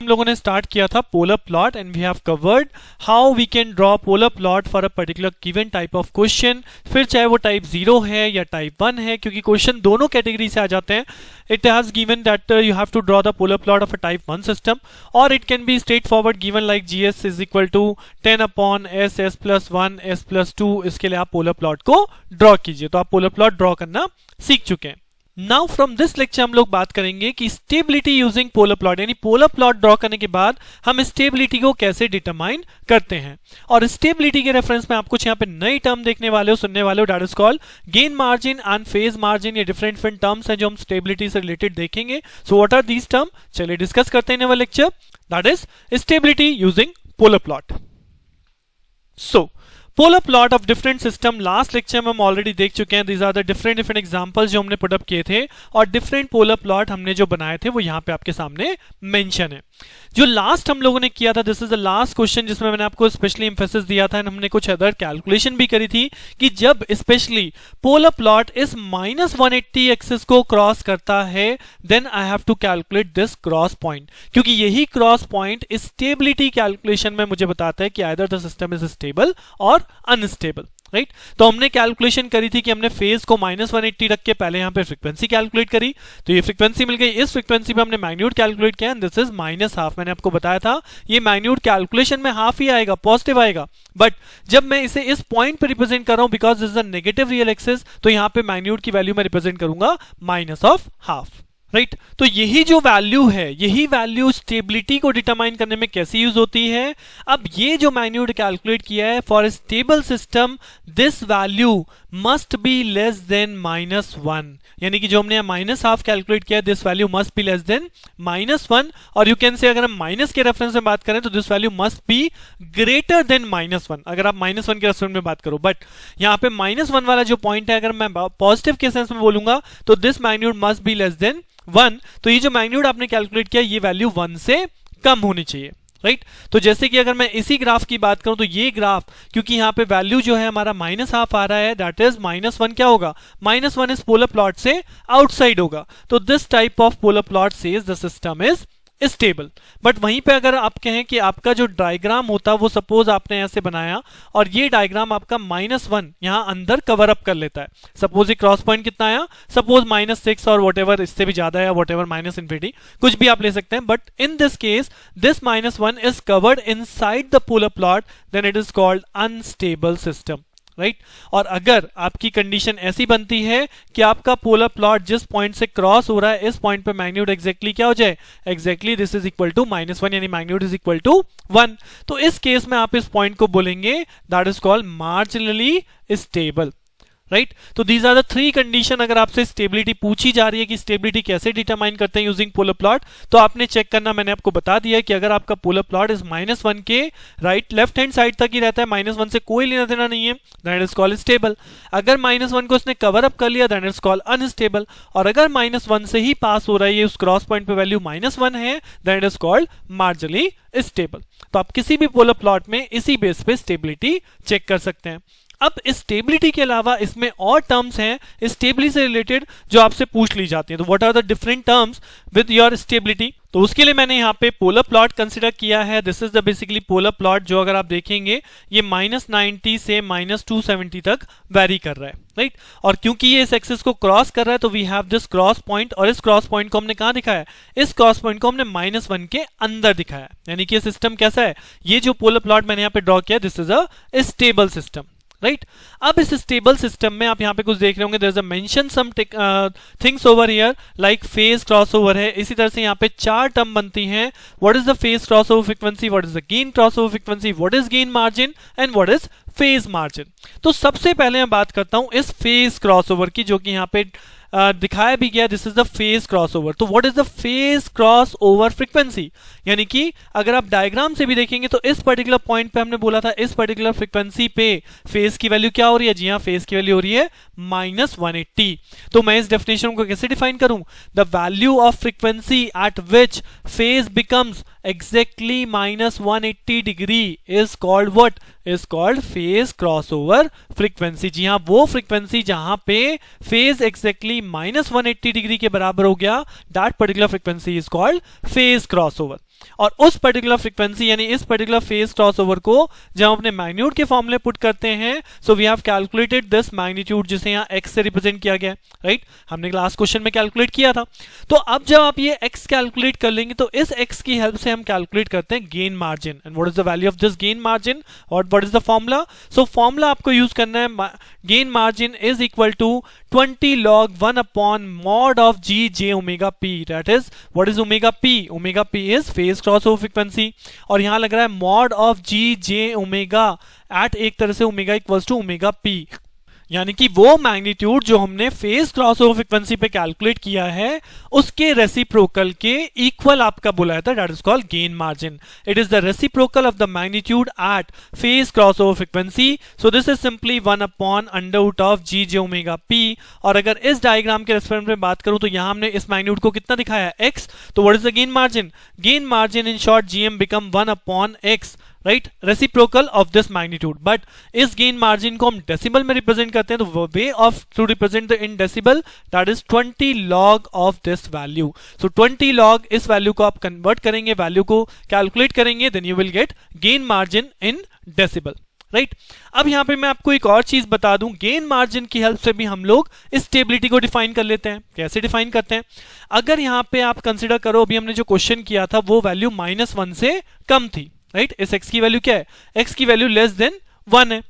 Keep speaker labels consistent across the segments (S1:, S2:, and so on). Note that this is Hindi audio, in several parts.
S1: हम लोगों ने स्टार्ट किया था polar plot and we have covered how we can draw polar plot for a particular given type of question, फिर चाहे वो टाइप 0 है या टाइप 1 है, क्योंकि क्वेश्चन दोनों कैटेगरी से आ जाते हैं. It has given that you have to draw the polar plot of a type 1 system, और it can be straight forward given like gs is equal to 10/s s+1 s+2. इसके लिए आप पोलर प्लॉट को ड्रॉ कीजिए. तो आप पोलर प्लॉट ड्रॉ करना सीख चुके हैं. नाउ फ्रॉम दिस लेक्चर हम लोग बात करेंगे कि स्टेबिलिटी यूजिंग पोलर प्लॉट, यानी पोलर प्लॉट ड्रॉ करने के बाद हम स्टेबिलिटी को कैसे डिटरमाइन करते हैं. और स्टेबिलिटी के रेफरेंस में आप कुछ यहाँ पे नई टर्म देखने वाले हो, सुनने वाले हो. That is called gain margin and phase margin. ये डिफरेंट टर्म्स हैं जो हम स्टेबिलिटी से रिलेटेड देखेंगे. So what are these term, चलिए डिस्कस करते हैं in our lecture. That is stability using polar plot. So polar plot of different system last lecture में हम ऑलरेडी देख चुके हैं. These are the different examples जो हमने पुटअप किए थे, और डिफरेंट पोलर प्लॉट हमने जो बनाए थे वो यहाँ पे आपके सामने मेंशन है. जो लास्ट हम लोगों ने किया था, this is the last question जिसमें मैंने आपको स्पेशली एम्फेसिस दिया था, हमने कुछ अदर कैलकुलेशन भी करी थी कि जब स्पेशली पोलर प्लॉट इस -180 एक्सिस को क्रॉस करता है, then I have to calculate this cross point, क्योंकि यही क्रॉस पॉइंट स्टेबिलिटी कैलकुलेशन में मुझे बताता है कि either the system is stable और अनस्टेबल. राइट, तो हमने कैलकुलेशन करी थी कि हमने फेज को -180 रख के पहले यहां पे फ्रीक्वेंसी कैलकुलेट करी, तो ये फ्रीक्वेंसी मिल गई. इस फ्रीक्वेंसी पे हमने मैग्नीट्यूड कैलकुलेट किया, दिस इज -हाफ. मैंने आपको बताया था ये मैग्नीट्यूड कैलकुलेशन में हाफ ही आएगा, पॉजिटिव आएगा. बट जब मैं इसे इस पॉइंट पे रिप्रेजेंट कर रहा हूं, because this is a negative real axis, तो यहां पे मैग्नीट्यूड की वैल्यू मैं रिप्रेजेंट करूंगा -हाफ. राइट, तो यही जो वैल्यू है, यही वैल्यू स्टेबिलिटी को डिटरमाइन करने में कैसे यूज होती है. अब ये जो मैग्नीट्यूड कैलकुलेट किया है for stable system, this value must be less than -1, यानी कि जो हमने -हाफ कैलकुलेट किया है, this value must be less than -1. और यू कैन से अगर हम माइनस के रेफरेंस में बात करें तो this value must be greater than -1, अगर आप -1 के रेफरेंस में बात करो. बट यहाँ पे -1 वाला जो पॉइंट है, अगर मैं पॉजिटिव के सेंस में बोलूंगा तो this magnitude must be less than 1. तो ये जो मैग्नीट्यूड आपने कैलकुलेट किया, ये वैल्यू 1 से कम होनी चाहिए. राइट, तो जैसे कि अगर मैं इसी ग्राफ की बात करूं तो ये ग्राफ, क्योंकि यहाँ पे वैल्यू जो है हमारा -हाफ आ रहा है, दैट इज -1 क्या होगा, -1 इस पोलर प्लॉट से आउटसाइड होगा. तो this type of polar plot says the system is stable. But वहीं पे अगर आप कहें कि आपका जो डायग्राम होता वो सपोज आपने ऐसे बनाया और ये डायग्राम आपका -1 यहां अंदर कवर अप कर लेता है. सपोज ये क्रॉस पॉइंट कितना आया, सपोज -6 और व्हाटएवर इससे भी ज्यादा है, व्हाटएवर -∞, कुछ भी आप ले सकते हैं. But in this case this -1 is covered inside the polar plot, then it is called unstable system. Right, और अगर आपकी कंडीशन ऐसी बनती है कि आपका पोलर प्लॉट जिस पॉइंट से क्रॉस हो रहा है, इस पॉइंट पे मैग्नीट्यूड एग्जैक्टली क्या हो जाए, exactly this is equal to -1, यानी मैग्नीट्यूड इज इक्वल टू 1. तो इस केस में आप इस पॉइंट को बोलेंगे that is called marginally stable. Right, तो दीज आर द 3 कंडीशन. अगर आपसे स्टेबिलिटी पूछी जा रही है कि स्टेबिलिटी कैसे डिटरमाइन करते हैं यूजिंग पोलर प्लॉट, तो आपने चेक करना, मैंने आपको बता दिया है कि अगर आपका पोलर प्लॉट इस -1 के राइट लेफ्ट हैंड साइड तक ही रहता है, -1 से कोई लेना देना नहीं है, दैट इज कॉल्ड स्टेबल. अगर -1 को उसने कवर अप कर लिया, दैट इज कॉल्ड अनस्टेबल. और अगर -1 से ही पास हो रहा है, ये उस क्रॉस पॉइंट पे वैल्यू -1 है, that is called marginally stable. तो आप किसी भी पोलर प्लॉट में इसी बेस पे स्टेबिलिटी चेक कर सकते हैं. अब स्टेबिलिटी के अलावा इसमें और टर्म्स हैं स्टेबिलिटी से रिलेटेड जो आपसे पूछ ली जाती हैं. तो what are the different terms with your stability, तो उसके लिए मैंने यहाँ पे पोलर प्लॉट कंसिडर किया है. This is the basically polar plot जो अगर आप देखेंगे ये -90 से -270 तक वेरी कर रहा है. राइट, और क्योंकि ये इस एक्सिस को क्रॉस कर रहा है, तो we have this cross point, और इस क्रॉस पॉइंट को हमने कहाँ दिखाया है, इस क्रॉस पॉइंट को हमने -1 के अंदर दिखाया. यानी कि सिस्टम कैसा है, ये जो पोलर प्लॉट मैंने यहाँ पे ड्रॉ किया, this is a stable system. Right, अब इस स्टेबल सिस्टम में आप यहाँ पे कुछ देख रहे होंगे, there is a mention some things over here like phase crossover है. इसी तरह से यहाँ पे 4 टर्म बनती हैं. What is the phase crossover frequency, what is the gain crossover frequency, what is gain margin and what is phase margin. तो सबसे पहले मैं बात करता हूं इस फेज क्रॉसओवर की, जो कि यहाँ पे दिखाया भी गया. This is the phase crossover. तो what is the phase crossover frequency, यानी कि अगर आप डायग्राम से भी देखेंगे तो इस पर्टिकुलर पॉइंट पे हमने बोला था इस पर्टिकुलर फ्रीक्वेंसी पे फेज की वैल्यू क्या हो रही है, जी हाँ, फेज की वैल्यू हो रही है -180. तो मैं इस डेफिनेशन को कैसे डिफाइन करूं, the value of frequency eight which phase becomes exactly -180 degree is called what, is called phase crossover frequency. जी हाँ, वो फ्रीक्वेंसी जहां पे फेज exactly -180 डिग्री के बराबर हो गया, that particular frequency is called phase crossover. और उस पर्टिकुलर फ्रीक्वेंसी यानी इस पर्टिकुलर फेज क्रॉसओवर को जब हम अपने मैग्नीट्यूड के फॉर्मूले पुट करते हैं, so we have calculated this magnitude जिसे यहाँ x से रिप्रेजेंट किया गया है, राइट? हमने लास्ट क्वेश्चन में कैलकुलेट किया था। तो अब जब आप ये x कैलकुलेट कर लेंगे तो इस x की हेल्प से हम कैलकुलेट करते हैं gain margin. And what is the value of this gain margin और what is the formula? So formula आपको यूज करना है, gain margin is equal to 20 log 1 upon mod of g j omega p. That is, what is omega p? Omega p is phase crossover frequency. और यहां लग रहा है mod of g j omega at एक तरह से omega equals to omega p, यानी कि वो मैग्नीट्यूड जो हमने फेज क्रॉसओवर फ्रीक्वेंसी पे कैलकुलेट किया है उसके रेसिप्रोकल के इक्वल आपका बुलाया था, that is called gain margin. It is the reciprocal of the magnitude at phase crossover frequency. So this is simply 1 upon under root of G J omega P. और अगर इस डायग्राम के रेस्पेक्ट में बात करूं तो यहां हमने इस मैग्नीट्यूड को कितना दिखाया है, x। तो what is the gain margin? Gain margin in short GM become 1 upon x, right? Reciprocal of this magnitude. But इस गेन मार्जिन को हम डेसिबल में रिप्रेजेंट करते हैं, तो way of to represent the in decibel that is 20 log of this value. So 20 log इस वैल्यू को आप कन्वर्ट करेंगे, वैल्यू को कैलकुलेट करेंगे, then you will get gain margin in decibel, right? अब यहां पे मैं आपको एक और चीज बता दूं, गेन मार्जिन की हेल्प से भी हम लोग स्टेबिलिटी को डिफाइन कर लेते हैं। कैसे डिफाइन करते हैं? अगर यहां पे आप कंसिडर करो, अभी हमने जो क्वेश्चन किया था वो वैल्यू -1 से कम थी, राइट? इस x की वैल्यू क्या है? x की वैल्यू लेस देन 1 है।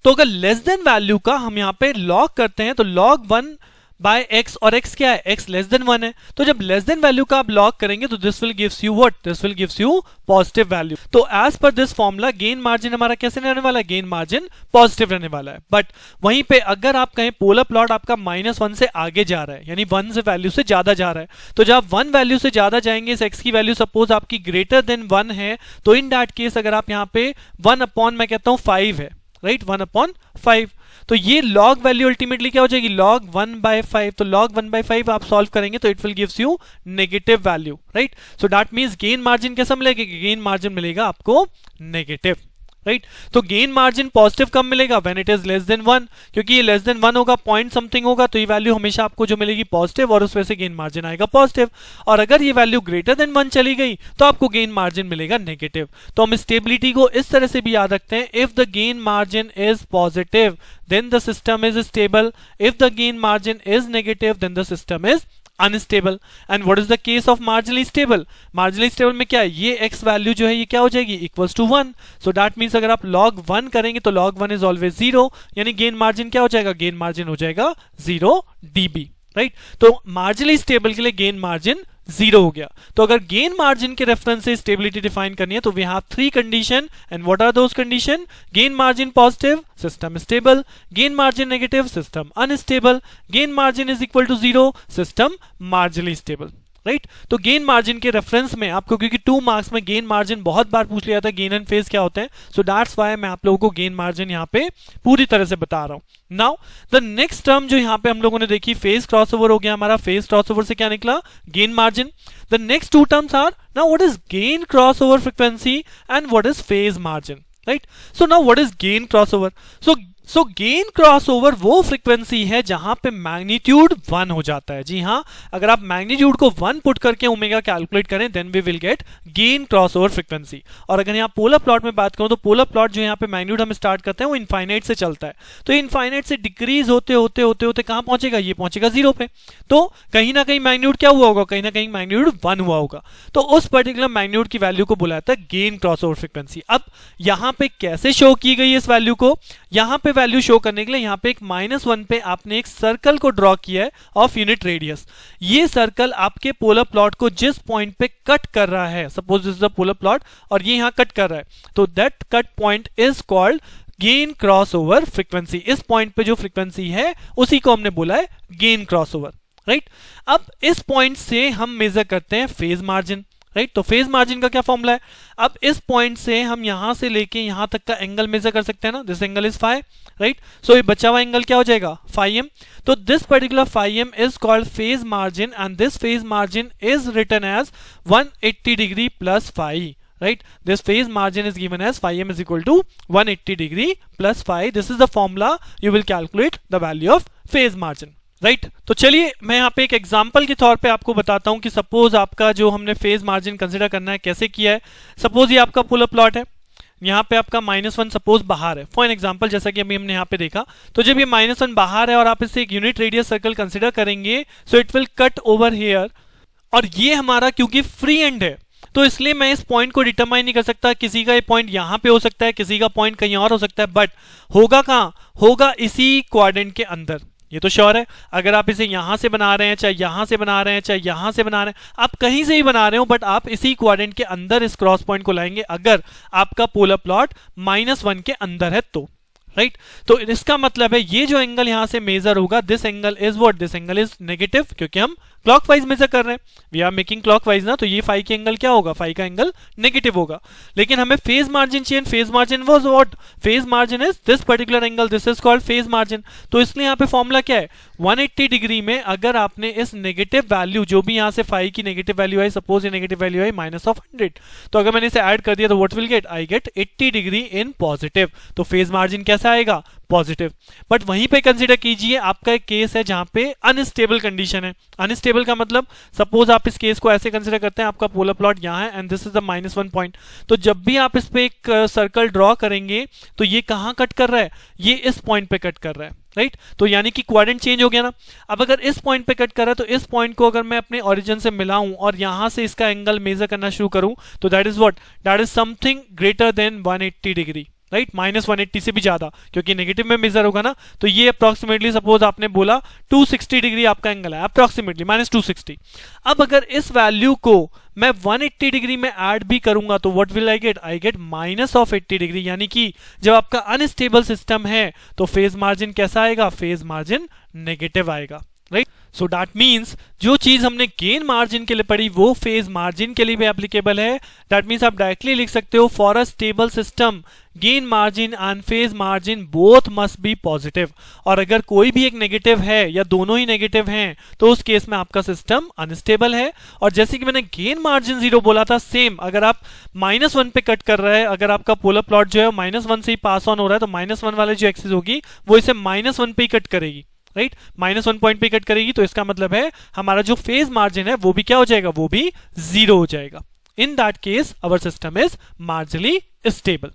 S1: तो अगर लेस देन वैल्यू का हम यहां पे लॉग करते हैं तो log 1 बाय x, और x क्या है? x लेस देन 1 है। तो जब लेस देन वैल्यू का आप लॉग करेंगे तो this will gives you what? This will gives you positive value. तो as per this formula gain margin हमारा कैसे रहने वाला है? गेन मार्जिन पॉजिटिव रहने वाला है। बट वहीं पे अगर आप कहें पोलर प्लॉट आपका -1 से आगे जा रहा है, यानी 1 से वैल्यू से ज्यादा जा रहा है, तो जब आप 1 वैल्यू से ज्यादा जाएंगे, इस x की वैल्यू सपोज आपकी ग्रेटर देन 1 है, तो इन दैट केस अगर आप यहाँ पे 1 अपॉन मैं कहता हूं 5 है, राइट? 1 अपॉन 5, तो ये log वैल्यू अल्टीमेटली क्या हो जाएगी? log 1/5। तो log 1/5 आप सॉल्व करेंगे तो it will gives you negative value, right? So that means gain margin कैसा मिलेगा? गेन मार्जिन मिलेगा आपको नेगेटिव, राइट? तो गेन मार्जिन पॉजिटिव कब मिलेगा? When it is less than 1, क्योंकि ये लेस देन 1 होगा, पॉइंट समथिंग होगा, तो ये वैल्यू हमेशा आपको जो मिलेगी पॉजिटिव, और उस वजह से गेन मार्जिन आएगा पॉजिटिव। और अगर ये वैल्यू ग्रेटर देन 1 चली गई तो आपको गेन मार्जिन मिलेगा नेगेटिव। तो हम स्टेबिलिटी को इस तरह से भी याद रखते हैं, if the gain margin is positive then the system is stable, if the gain margin is negative then the system is unstable. And what is the case of marginally stable? Marginally stable में क्या है? ये x वैल्यू जो है ये क्या हो जाएगी? Equals to 1। So that means अगर आप log 1 करेंगे तो log 1 इज ऑलवेज 0, यानी गेन मार्जिन क्या हो जाएगा? गेन मार्जिन हो जाएगा 0 dB, राइट? तो मार्जिनली स्टेबल के लिए गेन मार्जिन 0 हो गया। तो अगर गेन मार्जिन के रेफरेंस से स्टेबिलिटी डिफाइन करनी है तो we have 3 condition, and what are those condition? Gain margin positive, system stable; gain margin negative, system unstable; gain margin is equal to 0, system marginally stable, right? तो गेन मार्जिन के रेफरेंस में आपको, क्योंकि 2 मार्क्स में गेन मार्जिन बहुत बार पूछ लिया था, गेन एंड फेज क्या होते हैं, सो दैट्स व्हाई मैं आप लोगों को गेन मार्जिन यहाँ पे पूरी तरह से बता रहा हूं। नाउ द नेक्स्ट टर्म जो यहाँ पे हम लोगों ने देखी, फेज क्रॉसओवर हो गया हमारा। फेज क्रॉसओवर से क्या निकला? Gain margin. The next 2 terms are, now what is gain crossover frequency and what is phase margin, right? So now what is gain crossover? So gain crossover वो फ्रीक्वेंसी है जहां पे मैग्नीट्यूड 1 हो जाता है। जी हां, अगर आप मैग्नीट्यूड को 1 पुट करके ओमेगा कैलकुलेट करें then we will get gain crossover frequency. और अगर यहाँ पोलर प्लॉट में बात करूं तो पोलर प्लॉट जो यहाँ पे मैग्नीट्यूड हम स्टार्ट करते हैं वो इनफाइनाइट से चलता है, तो इनफाइनाइट से डिक्रीज होते होते होते होते कहां पहुंचेगा? ये पहुंचेगा 0 पे। तो कहीं ना कहीं मैग्नीट्यूड क्या हुआ होगा? कहीं ना कहीं मैग्नीट्यूड 1 हुआ होगा। तो उस पर्टिकुलर मैग्नीट्यूड की वैल्यू को बुलाता है गेन क्रॉसओवर फ्रीक्वेंसी। अब यहां पे कैसे शो की गई इस वैल्यू को? यहां पे वैल्यू शो करने के लिए यहां पे एक -1 पे आपने एक सर्कल को ड्रॉ किया है ऑफ यूनिट रेडियस। ये सर्कल आपके पोलर प्लॉट को जिस पॉइंट पे कट कर रहा है, suppose this is the polar plot और ये यहां कट कर रहा है, तो that cut point is called gain crossover frequency. इस पॉइंट पे जो फ्रीक्वेंसी है उसी को हमने बोला है गेन क्रॉसओवर, राइट? अब इस पॉइंट से हम मेजर करते हैं फेज मार्जिन, राइट? तो फेज मार्जिन का क्या फॉर्मूला है? अब इस पॉइंट से हम यहां से लेके यहां तक का एंगल मेजर कर सकते हैं ना, this angle is phi, right? So ये बचा हुआ एंगल क्या हो जाएगा? Phi M. तो this particular phi M is called phase margin and this phase margin is written as 180 degree plus phi, right? This phase margin is given as phi m is equal to 180 degree plus phi. This is the formula you will calculate the value of phase margin, right तो चलिए मैं यहाँ पे एक एग्जांपल के तौर पे आपको बताता हूँ कि सपोज आपका जो हमने फेज मार्जिन कंसिडर करना है कैसे किया है। सपोज ये आपका पोलर प्लॉट है, यहाँ पे आपका -1 सपोज बाहर है फॉर एन एग्जांपल, जैसा कि अभी हमने यहाँ पे देखा। तो जब ये -1 बाहर है और आप इससे एक यूनिट रेडियस सर्कल कंसिडर करेंगे, so it will cut over here, और ये हमारा क्योंकि फ्री एंड है तो इसलिए मैं इस पॉइंट को डिटरमाइन नहीं कर सकता। किसी का ये पॉइंट यहाँ पे हो सकता है, किसी का पॉइंट कहीं और हो सकता है, बट होगा कहाँ, होगा इसी क्वाड्रेंट के अंदर, ये तो श्योर है। अगर आप इसे यहां से बना रहे हैं, चाहे यहां से बना रहे हैं, चाहे यहां से बना रहे हैं, आप कहीं से ही बना रहे हो, बट आप इसी क्वाड्रेंट के अंदर इस क्रॉस पॉइंट को लाएंगे अगर आपका पोलर प्लॉट -1 के अंदर है तो, राइट तो इसका मतलब है ये जो एंगल यहां से मेजर होगा, this angle is what, this angle is negative, क्योंकि हम क्लॉकवाइज मेजर कर रहे हैं, वी आर मेकिंग क्लॉकवाइज ना, तो ये फाई का एंगल क्या होगा, फाई का एंगल नेगेटिव होगा। लेकिन हमें फेज मार्जिन चाहिए, phase margin was what, phase margin is this particular angle, this is called phase margin. तो इसलिए यहाँ पे फॉर्मूला क्या है, 180 डिग्री में अगर आपने इस नेगेटिव वैल्यू, जो भी यहाँ से फाई की नेगेटिव वैल्यू आई, सपोज ये नेगेटिव वैल्यू आई -100, तो अगर मैंने इसे ऐड कर दिया तो what will get, I get 80 degree in positive, तो फेज मार्जिन कैसा आएगा, पॉजिटिव। बट वहीं पे कंसीडर कीजिए आपका एक केस है जहां पे अनस्टेबल कंडीशन है। अनस्टेबल का मतलब सपोज आप इस केस को ऐसे कंसीडर करते हैं, आपका पोलर प्लॉट यहां है and this is the -1 point, तो जब भी आप इस पे एक सर्कल ड्रॉ करेंगे तो ये कहां कट कर रहा है, ये इस पॉइंट पे कट कर रहा है, राइट तो यानी कि क्वाड्रेंट चेंज हो गया ना। अब अगर इस पॉइंट पे कट कर रहा है तो इस पॉइंट को अगर मैं अपने ओरिजिन से मिलाऊं और यहां से इसका एंगल मेजर करना शुरू करूं तो that is what, that is something greater than 180 degree, right -180 से भी ज्यादा, क्योंकि नेगेटिव में मेजर होगा ना। तो ये अप्रोक्सीमेटली सपोज आपने बोला 260 डिग्री आपका एंगल है, अप्रोक्सीमेटली -260। अब अगर इस वैल्यू को मैं 180 डिग्री में ऐड भी करूंगा तो what will I get -80 degree, यानी कि जब आपका अनस्टेबल सिस्टम है तो फेज मार्जिन कैसा आएगा, फेज मार्जिन नेगेटिव आएगा, राइट सो दैट मीन्स जो चीज हमने गेन मार्जिन के लिए पढ़ी वो फेज मार्जिन के लिए भी एप्लीकेबल है। दैट मीन्स आप डायरेक्टली लिख सकते हो, for a stable system gain margin and phase margin both must be positive, और अगर कोई भी एक नेगेटिव है या दोनों ही नेगेटिव हैं तो उस केस में आपका सिस्टम अनस्टेबल है। और जैसे कि मैंने गेन मार्जिन 0 बोला था, सेम अगर आप -1 पे कट कर रहे हैं, अगर आपका पोलर प्लॉट जो है -1 से ही पास ऑन हो रहा है तो -1 वाले जो एक्सिस होगी वो इसे -1 पे ही कट करेगी, राइट -1 पॉइंट पे कट करेगी, तो इसका मतलब है हमारा जो फेज मार्जिन है वो भी क्या हो जाएगा, वो भी 0 हो जाएगा। In that case our system is marginally stable.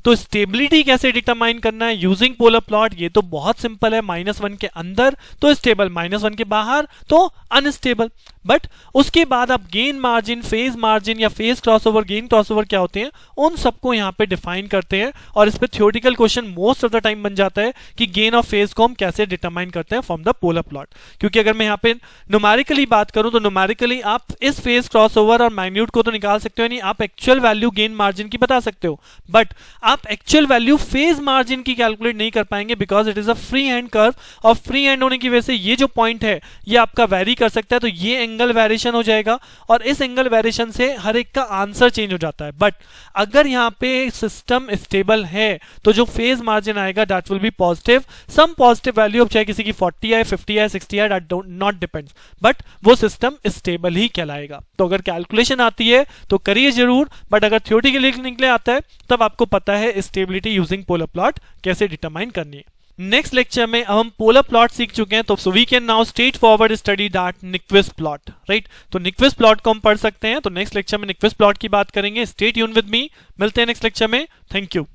S1: तो स्टेबिलिटी कैसे डिटरमाइन करना है यूजिंग पोलर प्लॉट, ये तो बहुत सिंपल है। -1 के अंदर तो स्टेबल, -1 के बाहर तो अनस्टेबल। बट उसके बाद आप गेन मार्जिन, फेज मार्जिन या फेज क्रॉसओवर, गेन क्रॉसओवर क्या होते हैं उन सबको यहाँ पे डिफाइन करते हैं, और इस पे theoretical question most of the time बन जाता है कि गेन ऑफ फेज को हम कैसे डिटरमाइन करते हैं फ्रॉम द पोलर प्लॉट। क्योंकि अगर मैं यहाँ पे न्यूमेरिकली बात करूं तो न्यूमेरिकली आप इस फेज क्रॉसओवर और मैग्नीट्यूड को तो निकाल सकते हो, नहीं आप एक्चुअल वैल्यू गेन मार्जिन की बता सकते हो, बट आप एक्चुअल वैल्यू फेज मार्जिन की कैलकुलेट नहीं कर पाएंगे because it is a free hand curve, और फ्री हैंड होने की वजह से ये जो पॉइंट है ये आपका वेरी कर सकता है, तो ये एंगल वेरिएशन हो जाएगा और इस एंगल वेरिएशन से हर एक का आंसर चेंज हो जाता है। बट अगर यहाँ पे सिस्टम स्टेबल है तो जो फेज मार्जिन आएगा that will be positive, some positive value, अब चाहे किसी की 40 आए, 50 आए, 60 आए, दैट नॉट डिपेंड्स, बट वो सिस्टम स्टेबल ही कहलाएगा। तो अगर कैलकुलेशन आती है तो करिए जरूर, बट अगर थ्योरेटिकली निकले आता है तब आपको पता है स्टेबिलिटी यूजिंग पोलर प्लॉट कैसे डिटरमाइन करनी है। नेक्स्ट लेक्चर में अब हम पोलर प्लॉट सीख चुके हैं, तो so we can now straightforward study that Nyquist plot, right. तो न्यूक्विस्ट प्लॉट को हम पढ़ सकते हैं, तो नेक्स्ट लेक्चर में न्यूक्विस्ट प्लॉट की बात करेंगे। स्टे ट्यून विद मी, मिलते हैं नेक्स्ट लेक्चर में। Thank you.